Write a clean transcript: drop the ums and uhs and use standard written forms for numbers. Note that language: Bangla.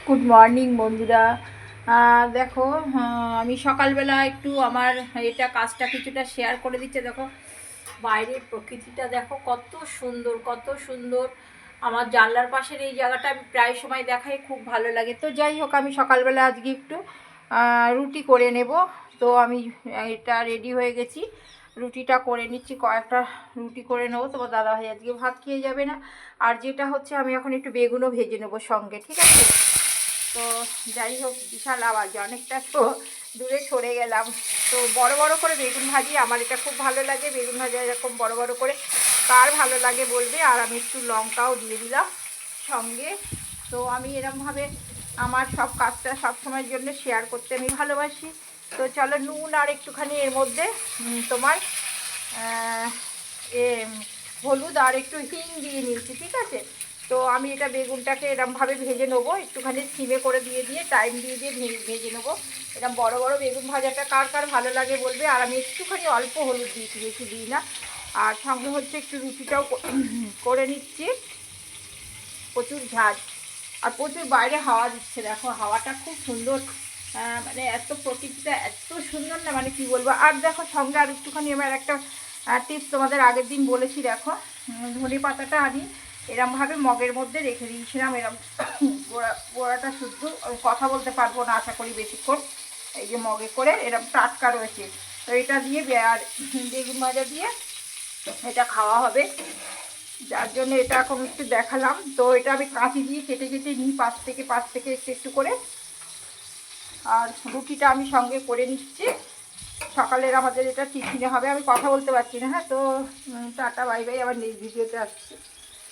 গুড মর্নিং বন্ধুরা। দেখো, আমি সকালবেলা একটু আমার এটা কাজটা কিছুটা শেয়ার করে দিচ্ছে। দেখো বাইরের প্রকৃতিটা দেখো কত সুন্দর, কত সুন্দর। আমার জানলার পাশের এই জায়গাটা আমি প্রায় সময় দেখাই, খুব ভালো লাগে। তো যাই হোক, আমি সকালবেলা আজকে একটু রুটি করে নেব। তো আমি এটা রেডি হয়ে গেছি, রুটিটা করে নিচ্ছি। কয়েকটা রুটি করে নেবো, তোমার দাদাভাই আজকে ভাত খেয়ে যাবে না। আর যেটা হচ্ছে, আমি এখন একটু বেগুনও ভেজে নেবো সঙ্গে, ঠিক আছে? তো যাই হোক, বিশাল আওয়াজ, অনেকটা তো দূরে সরে গেলাম। তো বড় বড় করে বেগুন ভাজি, আমার এটা খুব ভালো লাগে। বেগুন ভাজা এরকম বড় বড় করে কার ভালো লাগে বলবে। আর আমি একটু লঙ্কাও দিয়ে দিলাম সঙ্গে। তো আমি এরমভাবে আমার সব কাজটা সবসময়ের জন্য শেয়ার করতে আমি ভালোবাসি। তো চলো, নুন আর একটুখানি এর মধ্যে তোমার এ হলুদ আর একটু হিং দিয়ে নিয়েছি, ঠিক আছে? তো আমি এটা বেগুনটাকে এরমভাবে ভেজে নেবো, একটুখানি সিমে করে দিয়ে দিয়ে টাইম দিয়ে দিয়ে ভেজে নেবো। এরকম বড় বড় বেগুন ভাজাটা কার কার ভালো লাগে বলবে। আর আমি একটুখানি অল্প হলুদ দিয়েছি, বেশি দিই না। আর সঙ্গে হচ্ছে একটু রুটিটাও করে নিচ্ছি। প্রচুর ঝাঁজ আর প্রচুর বাইরে হাওয়া দিচ্ছে, দেখো হাওয়াটা খুব সুন্দর। মানে এত প্রকৃতিটা এত সুন্দর না, মানে কি বলবো। আর দেখো সঙ্গে আর একটুখানি আমার একটা টিপস তোমাদের আগের দিন বলেছি। দেখো, ধনে পাতাটা আমি এরমভাবে মগের মধ্যে রেখে দিয়েছিলাম। এরম গোড়াটা শুদ্ধ, কথা বলতে পারবো না আশা করি বেশিক্ষণ। এই যে মগে করে এরম টাটকা রয়েছে। তো এটা দিয়ে আর বেগুন ভাজা দিয়ে এটা খাওয়া হবে, যার জন্য এটা এখন একটু দেখালাম। তো এটা আমি কাঁচি দিয়ে কেটে কেটে নিই, পাশ থেকে একটু একটু করে। আর রুটিটা আমি সঙ্গে করে নিচ্ছি। সকালের আমাদের এটা টিফিনে হবে। আমি কথা বলতে পারছি না, হ্যাঁ? তো টাটা বাই বাই, আবার নেক্সট ভিডিওতে আসছি।